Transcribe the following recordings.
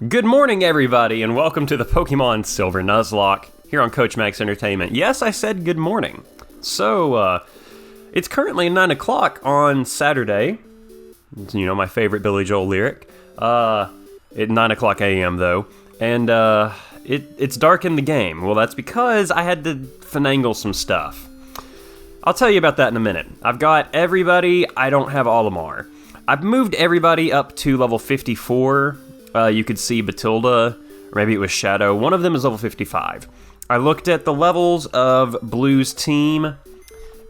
Good morning, everybody, and welcome to the Pokemon Silver Nuzlocke here on Coach Max Entertainment. Yes, I said good morning. So, it's currently 9 o'clock on Saturday. You know, my favorite Billy Joel lyric. At 9 o'clock a.m., though. And, it's dark in the game. Well, that's because I had to finagle some stuff. I'll tell you about that in a minute. I've got everybody. I don't have Olimar. I've moved everybody up to level 54. You could see Batilda, or maybe it was Shadow. One of them is level 55. I looked at the levels of Blue's team,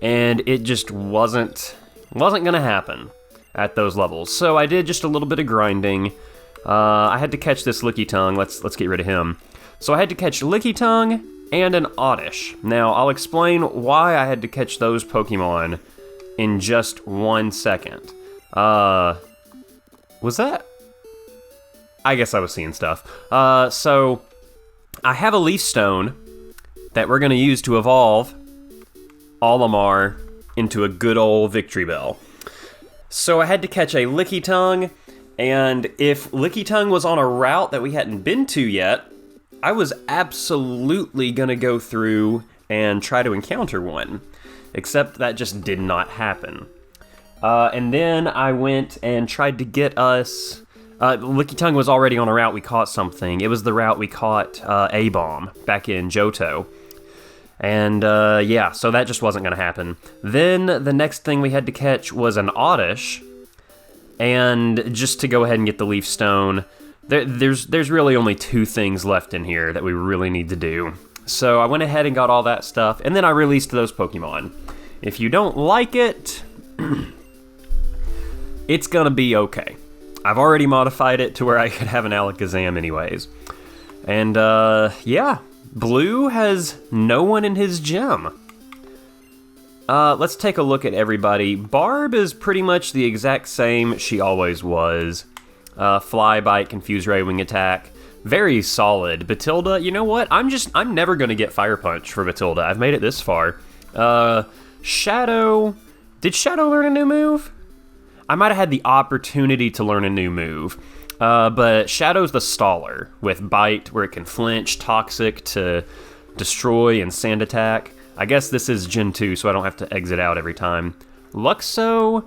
and it just wasn't gonna happen at those levels. So I did just a little bit of grinding. I had to catch this Lickitung. Let's get rid of him. So I had to catch Lickitung and an Oddish. Now I'll explain why I had to catch those Pokemon in just 1 second. Was that? I guess I was seeing stuff. So I have a Leaf Stone that we're going to use to evolve Olimar into a good old Victory Bell. So I had to catch a Lickitung, and if Lickitung was on a route that we hadn't been to yet, I was absolutely going to go through and try to encounter one. Except that just did not happen. And then I went and tried to get us... Lickitung was already on a route we caught something. It was the route we caught A-Bomb back in Johto. And yeah, so that just wasn't going to happen. Then the next thing we had to catch was an Oddish. And just to go ahead and get the Leaf Stone, there's really only 2 things left in here that we really need to do. So I went ahead and got all that stuff, and then I released those Pokemon. If you don't like it, it's gonna be okay. I've already modified it to where I could have an ALAKAZAM anyways. And, yeah. Blue has no one in his gym. Let's take a look at everybody. Barb is pretty much the exact same she always was. Fly, Bite, Confuse Ray, Wing Attack. Very solid. Batilda, you know what? I'm never gonna get Fire Punch for Batilda. I've made it this far. Shadow. Did Shadow learn a new move? I might have had the opportunity to learn a new move, but Shadow's the staller, with Bite, where it can flinch, Toxic to destroy, and Sand Attack. I guess this is Gen 2, so I don't have to exit out every time. Luxo,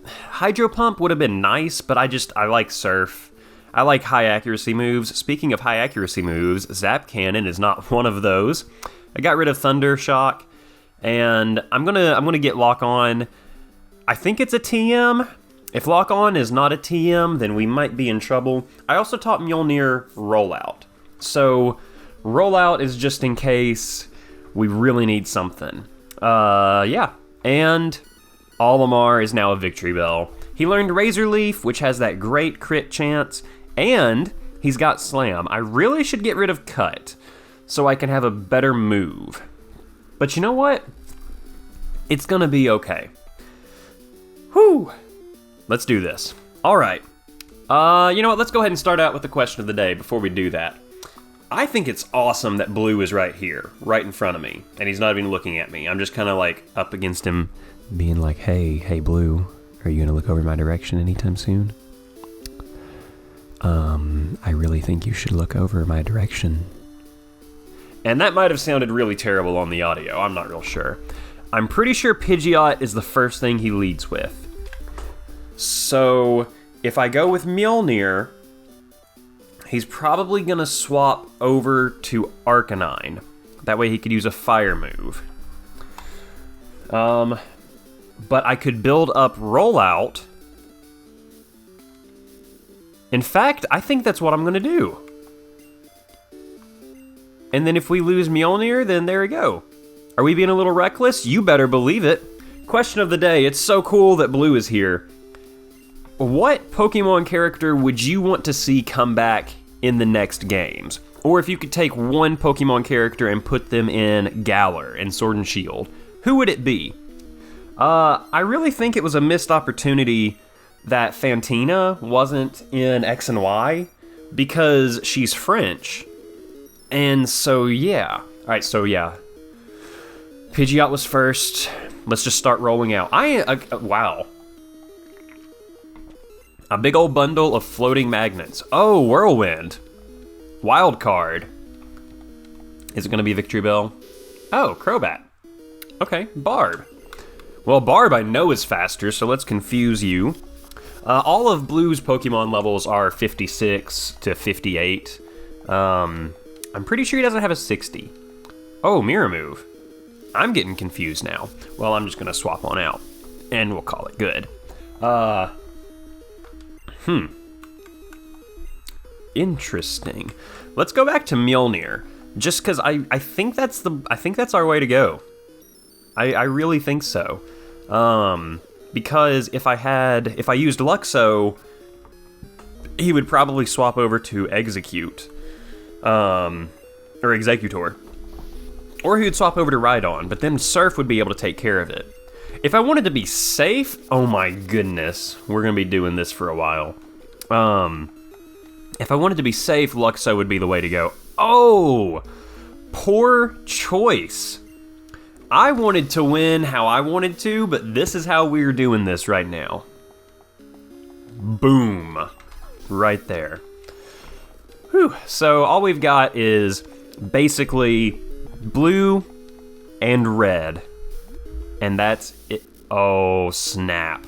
Hydro Pump would have been nice, but I like Surf. I like high accuracy moves. Speaking of high accuracy moves, Zap Cannon is not one of those. I got rid of Thunder Shock, and I'm gonna get Lock On. I think it's a TM. If Lock On is not a TM, then we might be in trouble. I also taught Mjolnir Rollout. So, Rollout is just in case we really need something. Yeah. And Olimar is now a Victory Bell. He learned Razor Leaf, which has that great crit chance, and he's got Slam. I really should get rid of Cut, so I can have a better move. But you know what? It's gonna be okay. Whew! Let's do this. Alright. You know what? Let's go ahead and start out with the question of the day before we do that. I think it's awesome that Blue is right here, right in front of me, and he's not even looking at me. I'm just kind of like up against him, being like, hey Blue, are you gonna look over my direction anytime soon? I really think you should look over my direction. And that might have sounded really terrible on the audio, I'm not real sure. I'm pretty sure PIDGEOT is the first thing he leads with. So, if I go with Mjolnir, he's probably gonna swap over to ARCANINE. That way he could use a fire move. But I could build up Rollout. In fact, I think that's what I'm gonna do. And then if we lose Mjolnir, then there we go. Are we being a little reckless? You better believe it. Question of the day, it's so cool that Blue is here. What Pokemon character would you want to see come back in the next games? Or if you could take one Pokemon character and put them in Galar and Sword and Shield, who would it be? I really think it was a missed opportunity that Fantina wasn't in X and Y because she's French. And so, yeah. Alright, so yeah. PIDGEOT was first. Let's just start rolling out. Wow. A big old bundle of floating magnets. Oh, Whirlwind. Wild card. Is it going to be Victory Bell? Oh, Crobat. Okay, Barb. Well, Barb I know is faster, so let's confuse you. All of Blue's Pokemon levels are 56 to 58. I'm pretty sure he doesn't have a 60. Oh, Mirror Move. I'm getting confused now. Well, I'm just going to swap on out, and we'll call it good. Interesting. Let's go back to Mjolnir, just because I think that's our way to go. I really think so. Because if I used Luxo, he would probably swap over to Execute, or Executor. Or he would swap over to Rhydon, but then Surf would be able to take care of it. If I wanted to be safe, oh my goodness, we're gonna be doing this for a while. If I wanted to be safe, Luxo would be the way to go. Oh, poor choice. I wanted to win how I wanted to, but this is how we're doing this right now. Boom. Right there. Whew. So all we've got is basically blue and red. And that's it. Oh, snap.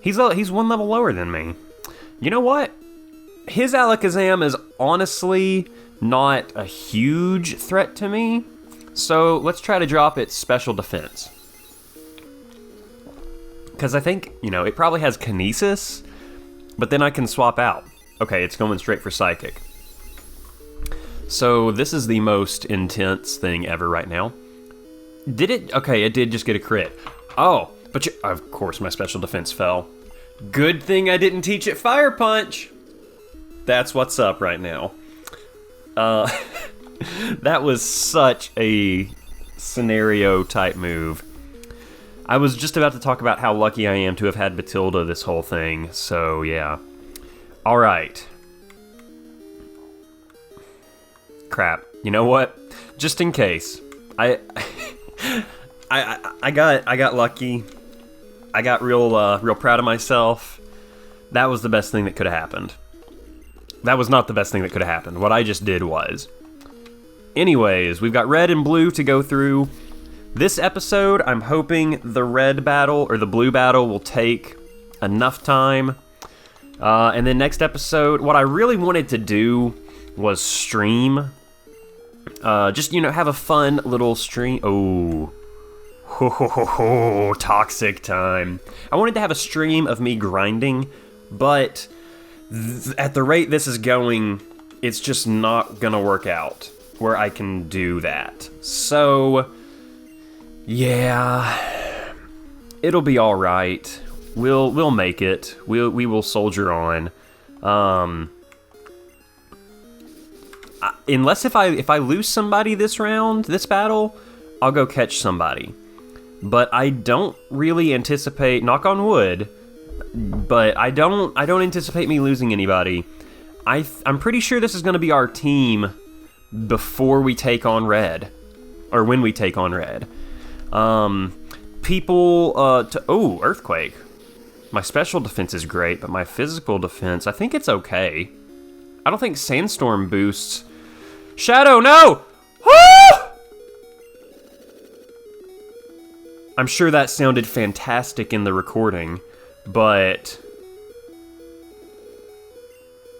He's one level lower than me. You know what? His Alakazam is honestly not a huge threat to me. So let's try to drop its special defense. Because I think, it probably has Kinesis, but then I can swap out. Okay, it's going straight for Psychic. So this is the most intense thing ever right now. Did it? Okay, it did just get a crit. Oh, but of course my special defense fell. Good thing I didn't teach it Fire Punch. That's what's up right now. That was such a scenario type move. I was just about to talk about how lucky I am to have had Batilda this whole thing, so yeah. Alright. Crap. You know what? Just in case. I got lucky. I got real proud of myself. That was the best thing that could have happened. That was not the best thing that could have happened. What I just did was. Anyways, we've got red and blue to go through. This episode, I'm hoping the red battle or the blue battle will take enough time. And then next episode, what I really wanted to do was stream. Just, have a fun little stream. Oh. Ho, ho, ho, ho. Toxic time. I wanted to have a stream of me grinding, but at the rate this is going, it's just not gonna work out where I can do that. So, yeah, it'll be all right. We'll make it. We will soldier on. Unless if I lose somebody this round, this battle, I'll go catch somebody. But I don't really anticipate, knock on wood, but I don't anticipate me losing anybody. I'm pretty sure this is going to be our team before we take on red, or when we take on red. Earthquake. My special defense is great, but my physical defense, I think it's okay. I don't think Sandstorm boosts. Shadow, no! Woo! I'm sure that sounded fantastic in the recording, but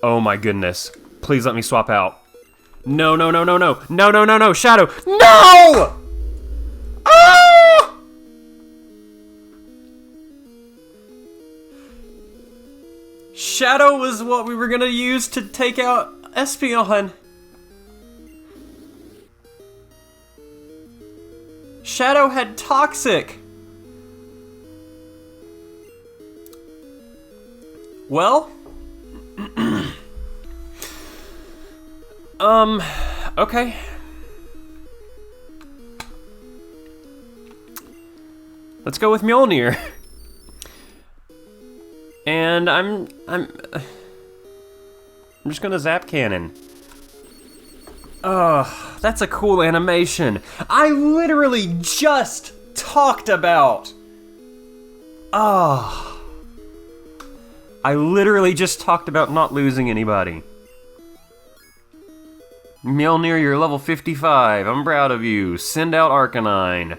oh my goodness. Please let me swap out. No, no, no, no, no. No, no, no, no. Shadow. No! Ah! Shadow was what we were going to use to take out Espeon. Shadow had Toxic. Well, okay. Let's go with Mjolnir. And I'm just gonna Zap Cannon. Oh, that's a cool animation. I literally just talked about. Oh. I literally just talked about not losing anybody. Mjolnir, you're level 55. I'm proud of you. Send out Arcanine.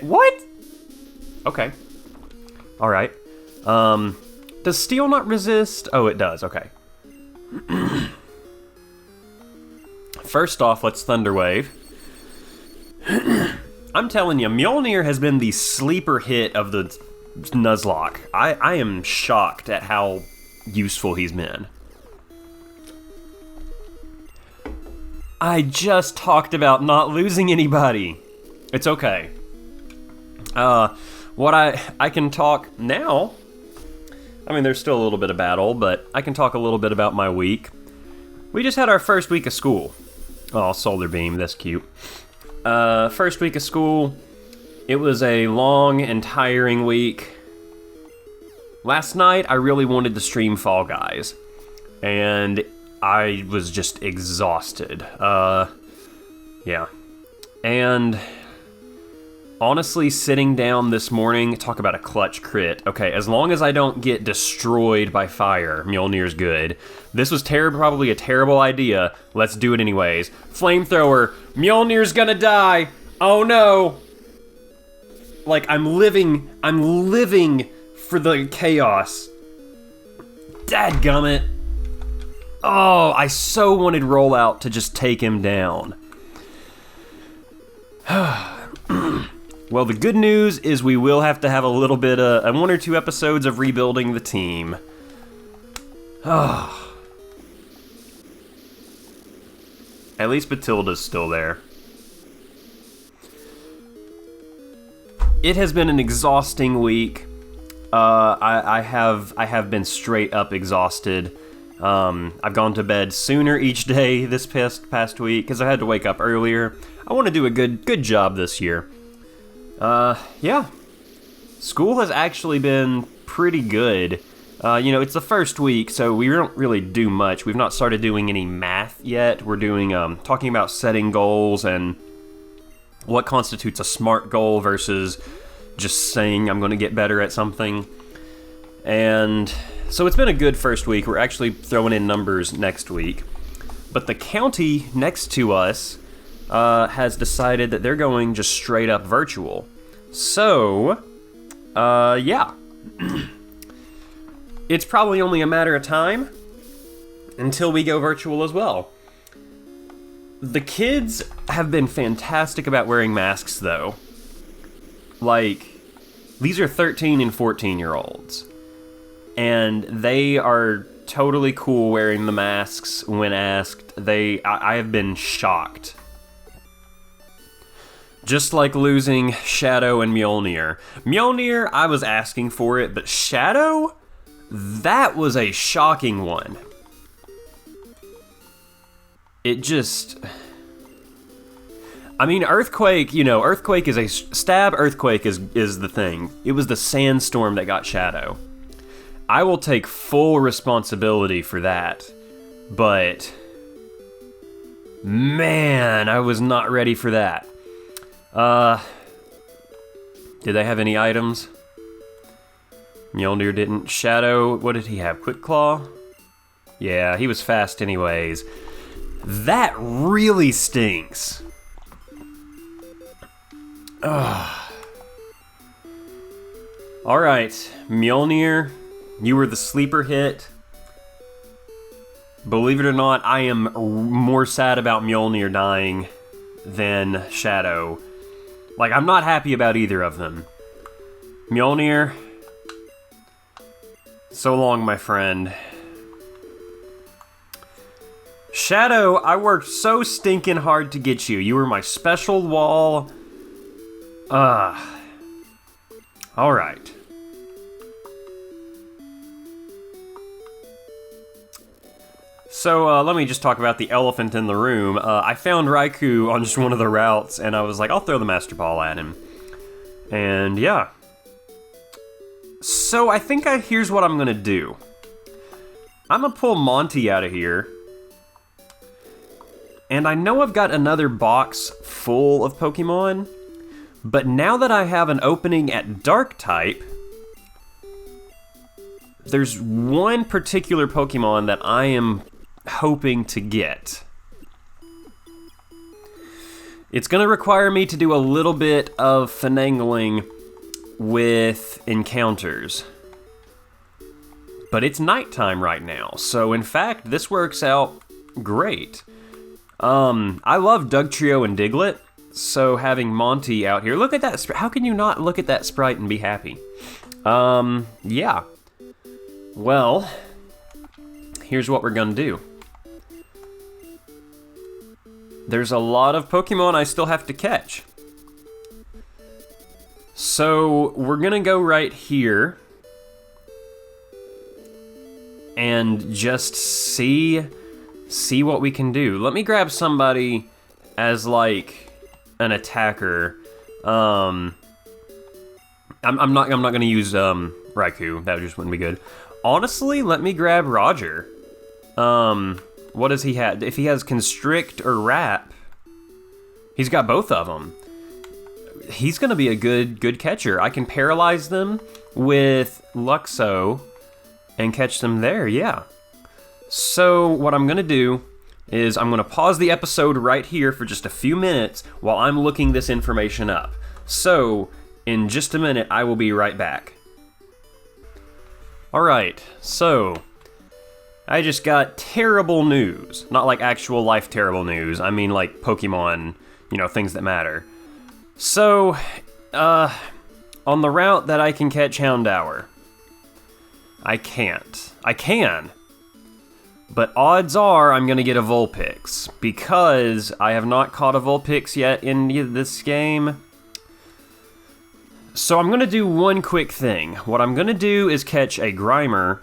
What? Okay. Alright. Does steel not resist? Oh, it does. Okay. First off, let's Thunder Wave. I'm telling you, Mjolnir has been the sleeper hit of the Nuzlocke. I am shocked at how useful he's been. I just talked about not losing anybody. It's okay. What I can talk now, I mean, there's still a little bit of battle, but I can talk a little bit about my week. We just had our first week of school. Oh, solar beam, that's cute. First week of school, it was a long and tiring week. Last night, I really wanted to stream Fall Guys, and I was just exhausted. Yeah. And honestly, sitting down this morning, talk about a clutch crit. Okay, as long as I don't get destroyed by fire, Mjolnir's good. This was probably a terrible idea. Let's do it anyways. Flamethrower. Mjolnir's gonna die. Oh no. Like, I'm living for the chaos. Dadgummit. Oh, I so wanted Rollout to just take him down. Well, the good news is we will have to have a little bit of 1 or 2 episodes of rebuilding the team. Oh. At least Batilda's still there. It has been an exhausting week. I have been straight up exhausted. I've gone to bed sooner each day this past week because I had to wake up earlier. I want to do a good job this year. Yeah. School has actually been pretty good. It's the first week, so we don't really do much. We've not started doing any math yet. We're doing, talking about setting goals and what constitutes a SMART goal versus just saying I'm going to get better at something. And so it's been a good first week. We're actually throwing in numbers next week. But the county next to us has decided that they're going just straight up virtual. So, yeah. It's probably only a matter of time until we go virtual as well. The kids have been fantastic about wearing masks, though. Like, these are 13 and 14-year-olds. And they are totally cool wearing the masks when asked. I have been shocked. Just like losing Shadow and Mjolnir. Mjolnir, I was asking for it, but Shadow? That was a shocking one. It just... I mean, Earthquake, Earthquake is a... Stab Earthquake is the thing. It was the Sandstorm that got Shadow. I will take full responsibility for that. But... man, I was not ready for that. Did they have any items? Mjolnir didn't. Shadow, what did he have? Quick Claw? Yeah, he was fast anyways. That really stinks. Ugh. Alright, Mjolnir, you were the sleeper hit. Believe it or not, I am more sad about Mjolnir dying than Shadow. Like, I'm not happy about either of them. Mjolnir, so long, my friend. Shadow, I worked so stinking hard to get you. You were my special wall. Alright. So, let me just talk about the elephant in the room. I found Raikou on just one of the routes, and I was like, I'll throw the Master Ball at him. And, yeah. So, I think here's what I'm gonna do. I'm gonna pull Monty out of here. And I know I've got another box full of Pokemon, but now that I have an opening at Dark type, there's one particular Pokemon that I am hoping to get. It's going to require me to do a little bit of finagling with encounters. But it's nighttime right now, so in fact, this works out great. I love Dugtrio and Diglett, so having Monty out here, look at that, how can you not look at that sprite and be happy? Yeah. Well, here's what we're gonna do. There's a lot of Pokemon I still have to catch. So, we're gonna go right here and just see what we can do. Let me grab somebody as, like, an attacker. I'm not gonna use, Raikou. That just wouldn't be good. Honestly, let me grab Roger. What does he have? If he has Constrict or Wrap, he's got both of them. He's gonna be a good catcher. I can paralyze them with Luxo and catch them there, yeah. So what I'm gonna do is I'm gonna pause the episode right here for just a few minutes while I'm looking this information up. So, in just a minute, I will be right back. Alright, so, I just got terrible news. Not like actual life terrible news, I mean like Pokemon, you know, things that matter. So, on the route that I can catch Houndour, I can't. I can. But odds are I'm going to get a Vulpix, because I have not caught a Vulpix yet in this game. So I'm going to do one quick thing. What I'm going to do is catch a Grimer.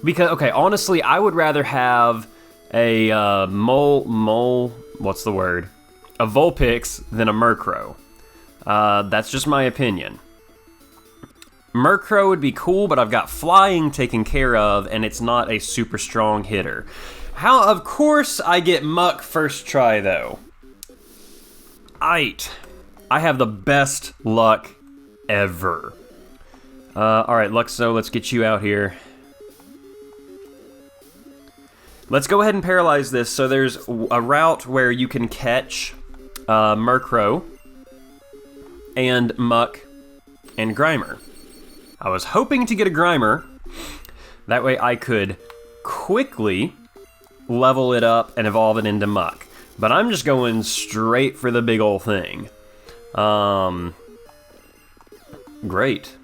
Because, okay, honestly, I would rather have a what's the word? A Vulpix than a Murkrow. That's just my opinion. Murkrow would be cool, but I've got Flying taken care of, and it's not a super strong hitter. Of course I get Muck first try, though. I have the best luck ever. Alright, Luxo, let's get you out here. Let's go ahead and paralyze this. So there's a route where you can catch Murkrow and Muck and Grimer. I was hoping to get a Grimer. That way I could quickly level it up and evolve it into Muck. But I'm just going straight for the big ol' thing. Great.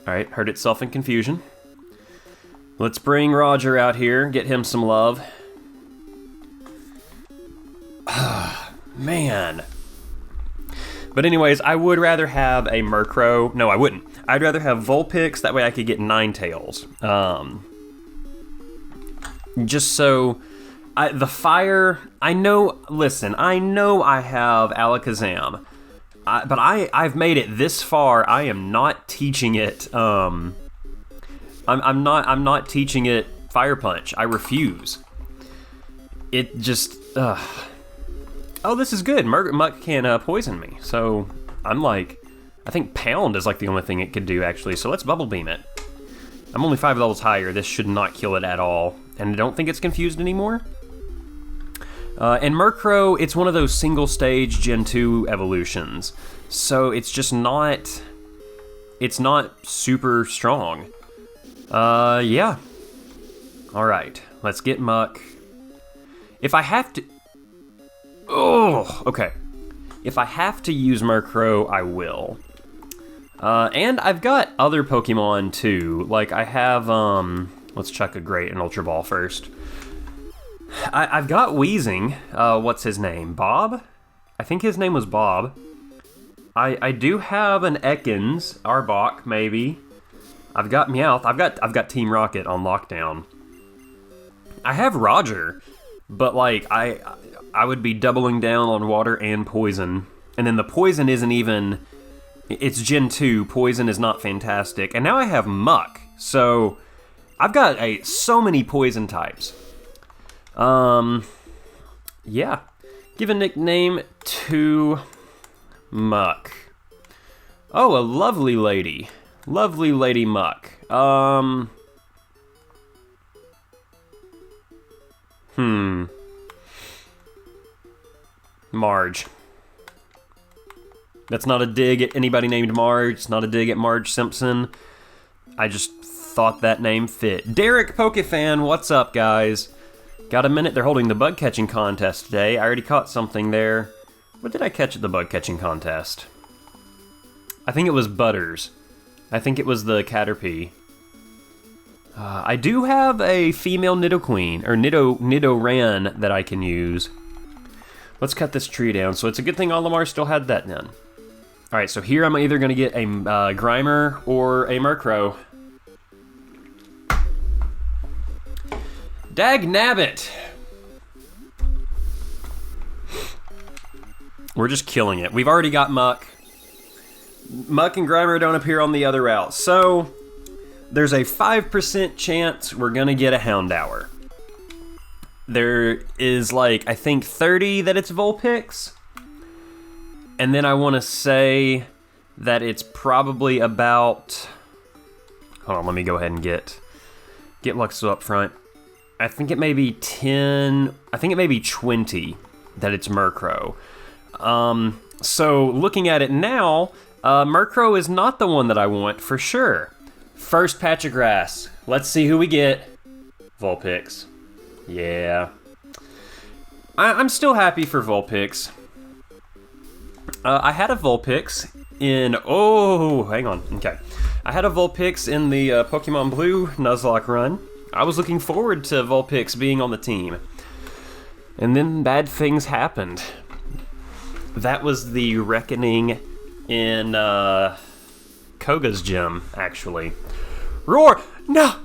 Alright, hurt itself in confusion. Let's bring Roger out here, get him some love. Man. But anyways, I would rather have a Murkrow. No, I wouldn't. I'd rather have Vulpix, that way I could get Ninetales. Just so... the fire... I know... Listen, I know I have Alakazam. But I've made it this far. I am not teaching it... I'm not teaching it Fire Punch. I refuse. It just... Oh, this is good. Muck can poison me. So, I'm like... I think Pound is like the only thing it could do, actually. So let's Bubble Beam it. I'm only 5 levels higher. This should not kill it at all. And I don't think it's confused anymore. And Murkrow, it's one of those single-stage Gen 2 evolutions. So it's just not... It's not super strong. Yeah. Alright, let's get Muck. If I have to... Oh, okay. If I have to use Murkrow, I will. And I've got other Pokemon, too. Like, I have, let's chuck a Great and Ultra Ball first. I've got Weezing. What's his name? Bob? I think his name was Bob. I do have an Ekans, Arbok, maybe. I've got Meowth. I've got Team Rocket on lockdown. I have Roger, but like I would be doubling down on water and poison. And then the poison isn't even... It's Gen 2. Poison is not fantastic. And now I have Muck. So I've got so many poison types. Yeah. Give a nickname to Muck. Oh, a lovely lady. Lovely Lady Muck. Marge. That's not a dig at anybody named Marge. It's not a dig at Marge Simpson. I just thought that name fit. Derek Pokefan, what's up, guys? Got a minute? They're holding the bug catching contest today. I already caught something there. What did I catch at the bug catching contest? I think it was Butters. I think it was the Caterpie. I do have a female Nidoqueen, or Nidoran that I can use. Let's cut this tree down. So it's a good thing Olimar still had that then. Alright, so here I'm either going to get a Grimer or a Murkrow. Dagnabbit! We're just killing it. We've already got Muck. Muck and Grimer don't appear on the other route. So, there's a 5% chance we're going to get a Houndour. There is like, I think 30 that it's Vulpix. And then I want to say that it's probably about... Hold on, let me go ahead and get Luxo up front. I think it may be 10... I think it may be 20 that it's Murkrow. So, looking at it now, Murkrow is not the one that I want for sure. First patch of grass. Let's see who we get. Vulpix. Yeah. I'm still happy for Vulpix. I had a Vulpix in... Oh, hang on. Okay. I had a Vulpix in the Pokemon Blue Nuzlocke run. I was looking forward to Vulpix being on the team. And then bad things happened. That was the reckoning in Koga's gym, actually. Roar! No!